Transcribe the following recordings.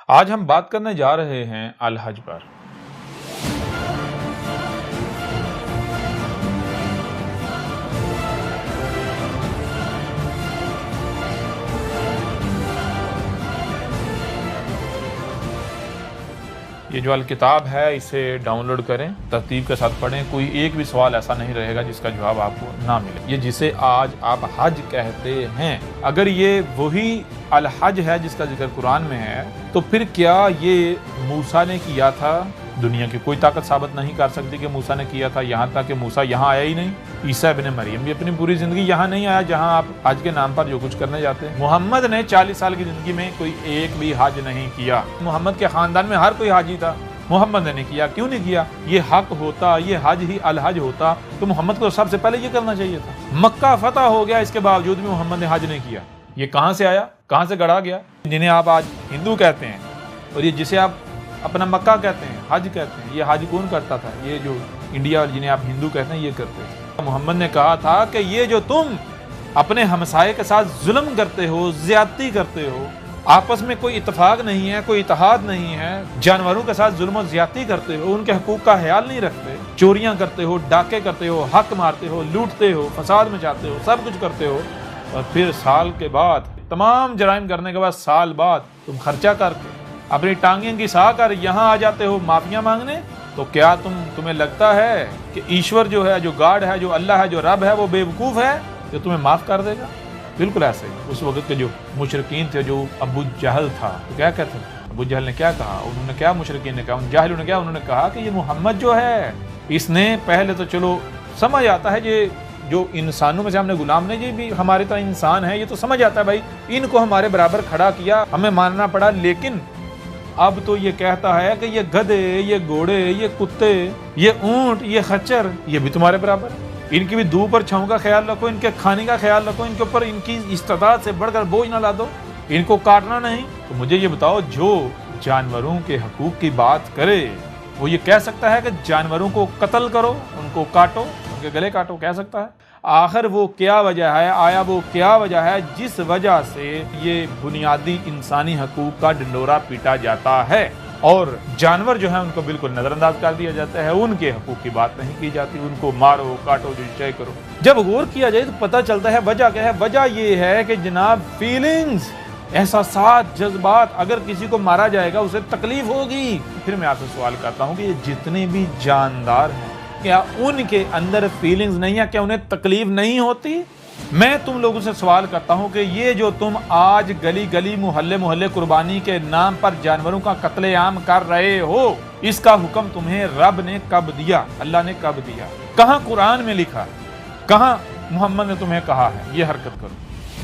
آج ہم بات کرنے جا رہے ہیں الحج پر۔ یہ جو الکتاب ہے اسے ڈاؤن لوڈ کریں، ترتیب کے ساتھ پڑھیں، کوئی ایک بھی سوال ایسا نہیں رہے گا جس کا جواب آپ کو نہ ملے۔ یہ جسے آج آپ حج کہتے ہیں، اگر یہ وہی الحج ہے جس کا ذکر قرآن میں ہے تو پھر کیا یہ موسیٰ نے کیا تھا؟ دنیا کی کوئی طاقت ثابت نہیں کر سکتی کہ موسیٰ نے کیا تھا، یہاں تک کہ موسیٰ یہاں آیا ہی نہیں۔ عیسیٰ ابن مریم بھی اپنی پوری زندگی یہاں نہیں آیا جہاں آپ حج کے نام پر جو کچھ کرنے جاتے ہیں۔ محمد نے 40 سال کی زندگی میں کوئی ایک بھی حج نہیں کیا۔ محمد کے خاندان میں ہر کوئی حاجی تھا، محمد نے نہیں کیا۔ کیوں نہیں کیا؟ یہ حق ہوتا، یہ حج ہی الحج ہوتا تو محمد کو سب سے پہلے یہ کرنا چاہیے تھا۔ مکہ فتح ہو گیا، اس کے باوجود بھی محمد نے حج نہیں کیا۔ یہ کہاں سے آیا، کہاں سے گڑا گیا؟ جنہیں آپ آج ہندو کہتے ہیں اور یہ جسے آپ اپنا مکہ کہتے ہیں، حج کہتے ہیں، یہ حج کون کرتا تھا؟ یہ جو انڈیا جنہیں آپ ہندو کہتے ہیں یہ کرتے ہیں۔ محمد نے کہا تھا کہ یہ جو تم اپنے ہمسائے کے ساتھ ظلم کرتے ہو، زیادتی کرتے ہو، آپس میں کوئی اتفاق نہیں ہے، کوئی اتحاد نہیں ہے، جانوروں کے ساتھ ظلم و زیادتی کرتے ہو، ان کے حقوق کا خیال نہیں رکھتے، چوریاں کرتے ہو، ڈاکے کرتے ہو، حق مارتے ہو، لوٹتے ہو، فساد مچاتے ہو، سب کچھ کرتے ہو، اور پھر سال کے بعد تمام جرائم کرنے کے بعد سال بعد تم خرچہ کر کے اپنی ٹانگیں گھسا کر یہاں آ جاتے ہو معافیاں مانگنے؟ تو کیا تمہیں لگتا ہے کہ ایشور جو ہے، جو گاڈ ہے، جو اللہ ہے، جو رب ہے، وہ بے وقوف ہے کہ تمہیں معاف کر دے گا؟ بالکل ایسے ہی اس وقت کے جو مشرکین تھے، جو ابو جہل تھا، تو کیا کہتے ہیں؟ ابو جہل نے کیا کہا؟ انہوں نے کیا مشرکین نے کہا؟ ان جاہلوں نے کیا؟ انہوں نے کہا کہ یہ محمد جو ہے، اس نے پہلے تو چلو سمجھ آتا ہے یہ جو انسانوں میں سے ہم نے غلام نے، یہ بھی ہمارے طرح انسان ہے، یہ تو سمجھ آتا ہے بھائی، ان کو ہمارے برابر کھڑا کیا، ہمیں ماننا پڑا، لیکن اب تو یہ کہتا ہے کہ یہ گدھے، یہ گھوڑے، یہ کتے، یہ اونٹ، یہ خچر، یہ بھی تمہارے برابر، ان کی بھی دو پر چھاؤں کا خیال رکھو، ان کے کھانے کا خیال رکھو، ان کے اوپر ان کی استطاعت سے بڑھ کر بوجھ نہ لا دو، ان کو کاٹنا نہیں۔ تو مجھے یہ بتاؤ، جو جانوروں کے حقوق کی بات کرے وہ یہ کہہ سکتا ہے کہ جانوروں کو قتل کرو، ان کو کاٹو، ان کے گلے کاٹو؟ کہہ سکتا ہے؟ آخر وہ کیا وجہ ہے، آیا وہ کیا وجہ ہے جس وجہ سے یہ بنیادی انسانی حقوق کا ڈنڈورا پیٹا جاتا ہے اور جانور جو ہیں ان کو بالکل نظر انداز کر دیا جاتا ہے، ان کے حقوق کی بات نہیں کی جاتی، ان کو مارو، کاٹو، جو چاہے کرو؟ جب غور کیا جائے تو پتہ چلتا ہے وجہ کیا ہے۔ وجہ یہ ہے کہ جناب فیلنگز، احساسات، جذبات، اگر کسی کو مارا جائے گا اسے تکلیف ہوگی۔ پھر میں آپ سے سوال کرتا ہوں کہ یہ جتنے بھی جاندار ہیں، کیا ان کے اندر فیلنگز نہیں ہے؟ کیا انہیں تکلیف نہیں ہوتی؟ میں تم لوگوں سے سوال کرتا ہوں کہ یہ جو تم آج گلی گلی، محلے محلے قربانی کے نام پر جانوروں کا قتل عام کر رہے ہو، اس کا حکم تمہیں رب نے کب دیا؟ اللہ نے کب دیا؟ کہاں قرآن میں لکھا؟ کہاں محمد نے تمہیں کہا ہے یہ حرکت کرو؟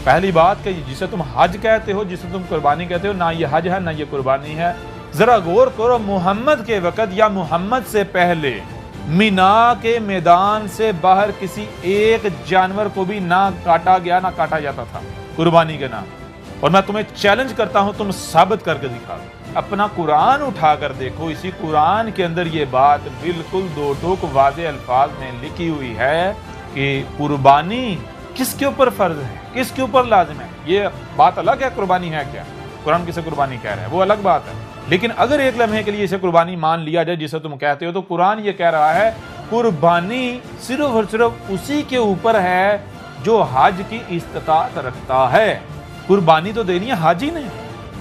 پہلی بات کہ جسے تم حج کہتے ہو، جسے تم قربانی کہتے ہو، نہ یہ حج ہے نہ یہ قربانی ہے۔ ذرا غور کرو، محمد کے وقت یا محمد سے پہلے مینا کے میدان سے باہر کسی ایک جانور کو بھی نہ کاٹا گیا، نہ کاٹا جاتا تھا قربانی کے نام۔ اور میں تمہیں چیلنج کرتا ہوں، تم ثابت کر کے دکھاؤ، اپنا قرآن اٹھا کر دیکھو، اسی قرآن کے اندر یہ بات بالکل دو ٹوک واضح الفاظ میں لکھی ہوئی ہے کہ قربانی کس کے اوپر فرض ہے، کس کے اوپر لازم ہے۔ یہ بات الگ ہے قربانی ہے کیا، قرآن کسے قربانی کہہ رہا ہے وہ الگ بات ہے، لیکن اگر ایک لمحے کے لیے اسے قربانی مان لیا جائے جسے تم کہتے ہو، تو قرآن یہ کہہ رہا ہے قربانی صرف اور صرف اسی کے اوپر ہے جو حج کی استطاعت رکھتا ہے۔ قربانی تو دینی ہے حاجی نے،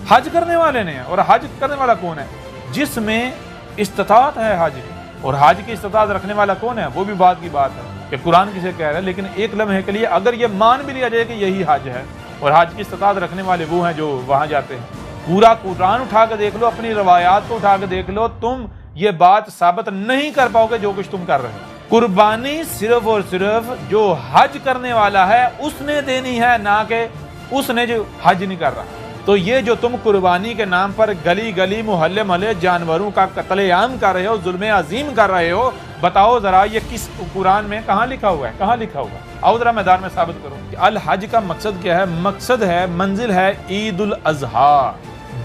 حج کرنے والے نے، اور حج کرنے والا کون ہے؟ جس میں استطاعت ہے حج کی، اور حج کی استطاعت رکھنے والا کون ہے؟ وہ بھی بات کی بات ہے کہ قرآن کسے کہہ رہا ہے، لیکن ایک لمحے کے لیے اگر یہ مان بھی لیا جائے کہ یہی حج ہے اور حج کی استطاعت رکھنے والے وہ ہیں جو وہاں جاتے ہیں، پورا قرآن اٹھا کے دیکھ لو، اپنی روایات کو اٹھا کے دیکھ لو، تم یہ بات ثابت نہیں کر پاؤ گے جو کچھ تم کر رہے ہو۔ قربانی صرف اور صرف جو حج کرنے والا ہے اس نے دینی ہے، نہ کہ اس نے جو حج نہیں کر رہا۔ تو یہ جو تم قربانی کے نام پر گلی گلی، محلے محلے جانوروں کا قتل عام کر رہے ہو، ظلم عظیم کر رہے ہو، بتاؤ ذرا یہ کس قرآن میں کہاں لکھا ہوا ہے؟ کہاں لکھا ہوا ہے؟ آؤ ذرا میدان میں ثابت کرو کہ الحج کا مقصد کیا ہے۔ مقصد ہے، منزل ہے عید الاضحیٰ۔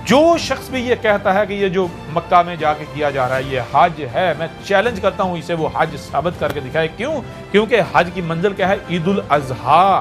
جو شخص بھی یہ کہتا ہے کہ یہ جو مکہ میں جا کے کیا جا رہا ہے یہ حج ہے، میں چیلنج کرتا ہوں اسے وہ حج ثابت کر کے دکھائے۔ کیوں؟ کیونکہ حج کی منزل کیا ہے؟ عید الاضحیٰ۔